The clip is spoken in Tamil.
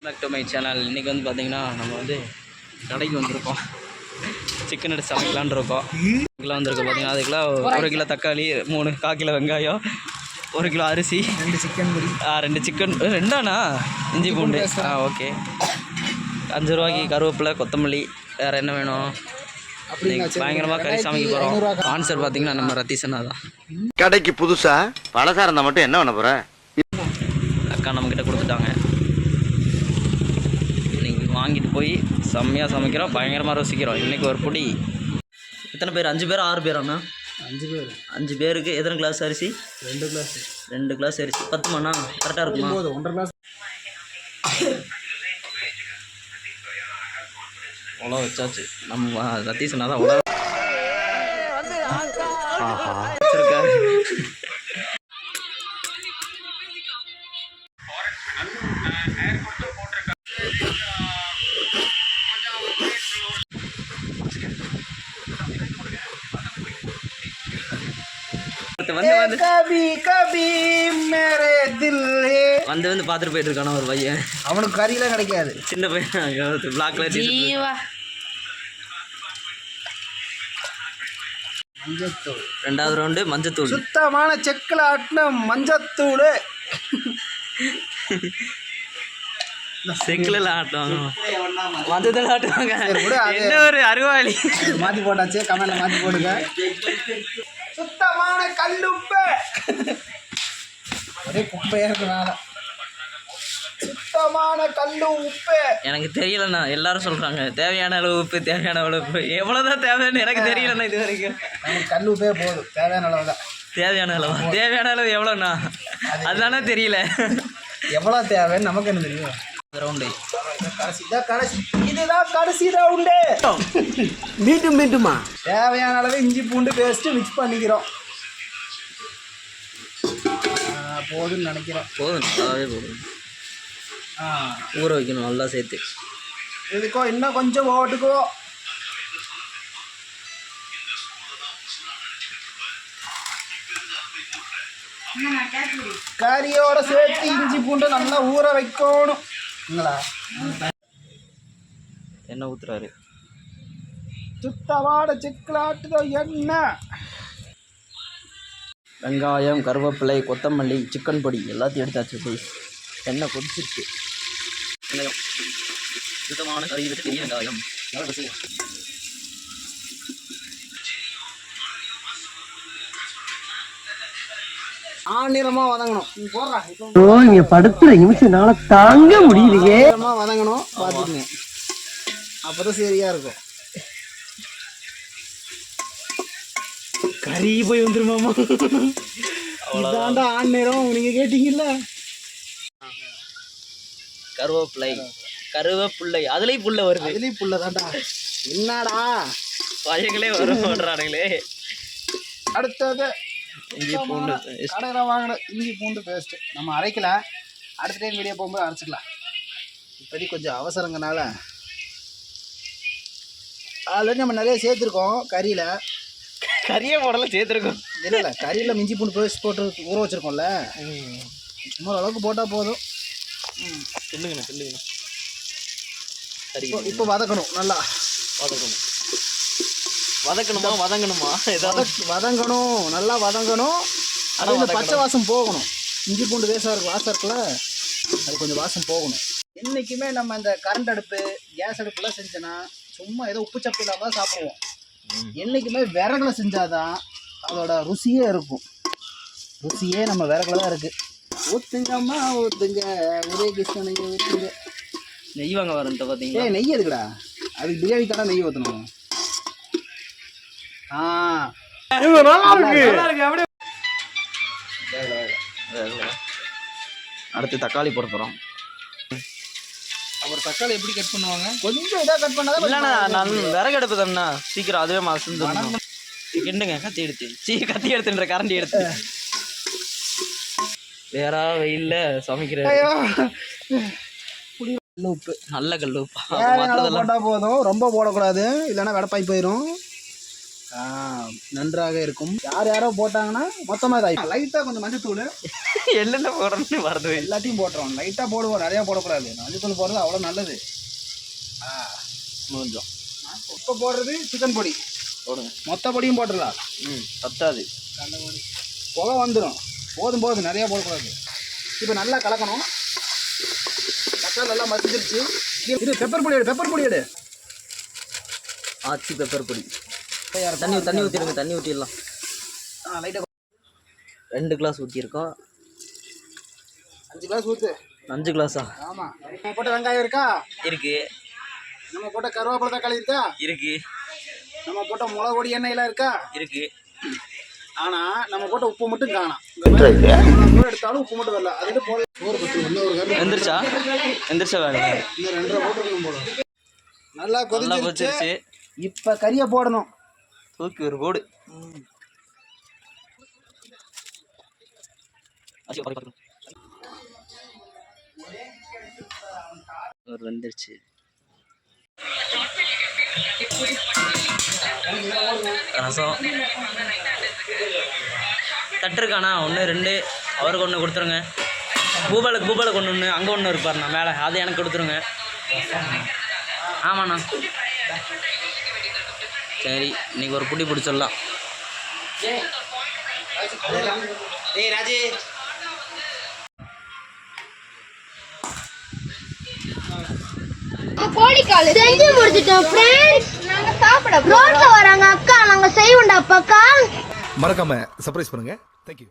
Back to my channel. இன்றைக்கி வந்து பார்த்திங்கன்னா நம்ம வந்து கடைக்கு வந்திருக்கோம். சிக்கன் எடுத்து சமைக்கலான் இருக்கோம். கிலோ வந்திருக்கோம் பார்த்திங்கன்னா அதுக்குலாம் 1 கிலோ தக்காளி, 3 கிலோ வெங்காயம், 1 கிலோ அரிசி, 2 சிக்கன் பொடி, 2 சிக்கன், 2 இஞ்சி பூண்டு. ஓகே. 5 ரூபாய்க்கு கருவேப்பிலை, கொத்தமல்லி. வேறு என்ன வேணும்? பயங்கரமாக கறி சமைக்க போகிறோம். ஆன்சர் பார்த்திங்கன்னா நம்ம ரத்தீசனா தான். கடைக்கு புதுசா பலசாரம் இருந்தால் மட்டும் என்ன பண்ண போகிற? அக்கா நம்மக்கிட்ட கொடுத்துட்டாங்க. இன்றைக்கி வாங்கிட்டு போய் செம்மையாக சமைக்கிறோம், பயங்கரமாக ருசிக்கிறோம். இன்றைக்கி ஒரு பொடி. எத்தனை பேர்? 5 பேர் 6 பேராண்ணா? 5 பேர். 5 பேருக்கு எத்தனை கிளாஸ் அரிசி? 2 கிளாஸ். 2 கிளாஸ் அரிசி பத்துமாண்ணா? கரெக்டாக இருக்குமா? 1.5 கிளாஸ். உழவு வச்சாச்சு. நம்ம ரத்தீசனா தான் உழவு வச்சிருக்காரு. வந்து பார்த்துட்டு போயிட்டு இருக்கான ஒரு பையன். அவனுக்கு கறியெல்லாம் கிடைக்காது. சின்ன பையன் பிளாக் கலர் மஞ்சத்தூள். 2வது ரவுண்டு மஞ்சத்தூள். சுத்தமான செக்கில் ஆட்டின மஞ்சத்தூள். செக்கில் ஆட்டுவாங்க, மஞ்சத்தூள் ஆட்டுவாங்க. என்ன ஒரு அருவாளி. மாற்றி போட்டாச்சு, கமெண்ட்ல மாற்றி போடுங்க. சுத்தமான கல்லுப்பு. ஒரே குப்பையாக இருக்கனால சுத்தமான கல்லு உப்பு. எனக்கு தெரியலண்ணா. எல்லாரும் சொல்கிறாங்க தேவையான அளவு உப்பு, தேவையான அளவு உப்பு. எவ்வளோதான் தேவைன்னு எனக்கு தெரியலண்ணா இது வரைக்கும். நமக்கு கல் உப்பே போதும், தேவையான அளவு தான். தேவையான அளவு? தேவையான அளவு எவ்வளோண்ணா? அதுதானே தெரியல. எவ்வளோ தேவைன்னு நமக்கு என்ன தெரியும்? ரவுண்டு இதுதான் கடைசி ரவுண்டு. மீண்டுமா தேவையான அளவு இஞ்சி பூண்டு பேஸ்ட்டு மிக்ஸ் பண்ணிக்கிறோம். போதுன்னு நினைக்கிறேன். போதும், நல்லாவே போதும். ஊற வைக்கணும் நல்லா சேர்த்து. இதுக்கோ இன்னும் கொஞ்சம் ஓட்டுக்கோ. கறியோட சேர்த்து இஞ்சி பூண்டு நல்லா ஊற வைக்கணும். எண்ணெய் ஊற்றுறாரு. சுத்தவாட சிக்கலாட்டுதோ எண்ணெய். வெங்காயம், கருவேப்பிலை, கொத்தமல்லி, சிக்கன் பொடி எல்லாத்தையும் எடுத்தாச்சு. போய் எண்ணெய் கொதிச்சிருச்சு. வெங்காயம் சுத்தமான கறி வச்சு பெரிய வெங்காயம். ஆநிறமா வதங்கணும். இங்க படுத்துற நிமிஷம்னால தாங்க முடியலையே. வதங்கணும் பார்த்துக்குங்க, அப்பதான் சரியா இருக்கும். கறி போய் வந்துருமாமா. இதாண்டா ஆநிறம், நீங்க கேட்டீங்கல்ல. கருவேப்பிள்ளை அதுலேயும் புள்ள வருது. அதுலேயும் புள்ள தாண்டா. என்னடா பையங்களே வரும் போடுறானுங்களே. அடுத்தது இஞ்சி பூண்டு. கடையில் வாங்கின இஞ்சி பூண்டு பேஸ்ட்டு நம்ம அரைக்கல. அடுத்த டைம் வெளியே போகும்போது அரைச்சிக்கலாம். இப்போதைக்கு கொஞ்சம் அவசரங்கனால ஆல்ரெடி நம்ம நிறைய சேர்த்துருக்கோம். கறியை போடல சேர்த்துருக்கோம். இல்லை கறியில் இஞ்சி பூண்டு பேஸ்ட் போட்டு ஊற வச்சுருக்கோம்ல, சும்மா அளவுக்கு போட்டால் போதும். சொல்லுங்கண்ணா. சரி, இப்போ வதக்கணும். நல்லா வதங்கணுமா? வதங்கணும், நல்லா வதங்கணும். அது இந்த பச்சை வாசம் போகணும். இஞ்சி பூண்டு வாசம் இருக்குல்ல, அது கொஞ்சம் வாசம் போகணும். என்றைக்குமே நம்ம இந்த கரண்ட் அடுப்பு, கேஸ் அடுப்புலாம் செஞ்சோன்னா சும்மா ஏதோ உப்பு சப்பு இல்லாமல் சாப்பிடுவோம். என்றைக்குமே விறகுல செஞ்சாதான் அதோட ருசியே இருக்கும். ருசியே நம்ம விறகுல தான் இருக்குது. ஊற்றுங்கம்மா ஊற்றுங்க, ஒரே கிருஷ்ணனுங்க ஊற்றுங்க. நெய் வாங்க வரேன்ட்டு பார்த்தீங்களா? நெய் எதுக்குடா? அதுக்கு பிரியாணி கடை நெய் ஊற்றணும். அடுத்து தக்காளி போட போகிறோம். அப்புறம் தக்காளி எப்படி கட் பண்ணுவாங்க? கொஞ்சம் இதாக கட் பண்ணாதான். இல்லைண்ணா, நான் விறகு அடுப்பு தானேண்ணா, சீக்கிரம் அதுவே மசந்துடும். கிண்டுங்க, கத்தி எடுத்துன்ற கரண்டி எடுத்து. வேற வெயில்ல சமைக்கிற உப்பு, நல்ல கல் உப்பு போட்டா போதும். ரொம்ப போடக்கூடாது, இல்லைன்னா வெடப்பாய் போயிடும். நன்றாக இருக்கும். யார் யாரோ போட்டாங்கன்னா மொத்தமாக இதாகிடும். லைட்டாக கொஞ்சம் மஞ்சத்தூள் என்னென்ன போடுறோம்னு மறந்து எல்லாத்தையும் போட்டுருவோம். லைட்டாக போடுவோம், நிறையா போடக்கூடாது. மஞ்சத்தூள் போடுறது அவ்வளோ நல்லது. கொஞ்சம் இப்போ போடுறது சிக்கன் பொடி போடுங்க. மொத்த பொடியும் போட்டுடலாம். பத்தாது, புகை வந்துடும். போதும் போதும், நிறையா போடக்கூடாது. இப்போ நல்லா கலக்கணும். தக்காளி நல்லா மசிஞ்சிருச்சு. இது பெப்பர் பொடி எடு, பெப்பர் பொடி எடு. ஆச்சி பெப்பர் பொடி. தண்ணி ஊற்றிடுங்க, தண்ணி ஊற்றிடலாம். லைட்டாக 2 கிளாஸ் ஊற்றிருக்கோம். 5 கிளாஸ் ஊற்று. 5 கிளாஸா? ஆமாம். நம்ம போட்ட வெங்காயம் இருக்கா? இருக்கு. நம்ம போட்ட கருவேப்பிலை தக்காளி இருக்கா? இருக்கு. நம்ம போட்ட மிளகு பொடி எண்ணெயெல்லாம் இருக்கா? இருக்கு. ஆனால் நம்ம போட்ட உப்பு மட்டும் காணும். எடுத்தாலும் உப்பு மட்டும் வரல. அதுக்கு போட எந்திரிச்சா வேணும். இன்னும் 2.5 போட்டுருக்கணும் போல. நல்லா நல்லா கொதிச்சிருச்சு. கொதிச்சிருச்சு. இப்போ கறியை போடணும். தூக்கி ஒரு போடு. ஒரு வந்துருச்சு. ரசம் தட்டுருக்காண்ணா 1 2 அவருக்கு 1 கொடுத்துருங்க. பூபாலுக்கு 1 அங்கே 1 இருப்பாருண்ணா மேலே, அதை எனக்கு கொடுத்துருங்க. ஆமாண்ணா. சரி, இன்னைக்கு ஒரு புடி பிடிச்சிடலாம். ராஜி கோழிக்கால் செஞ்சு முடிச்சிட்டோம் ஃப்ரெண்ட்ஸ். நாங்க சாப்பிட ரோட்ல வராங்க அக்கா, நாங்க செய்வோம்டா பக்கா. மறக்காம சர்ப்ரைஸ் பண்ணுங்க. தேங்க்யூ.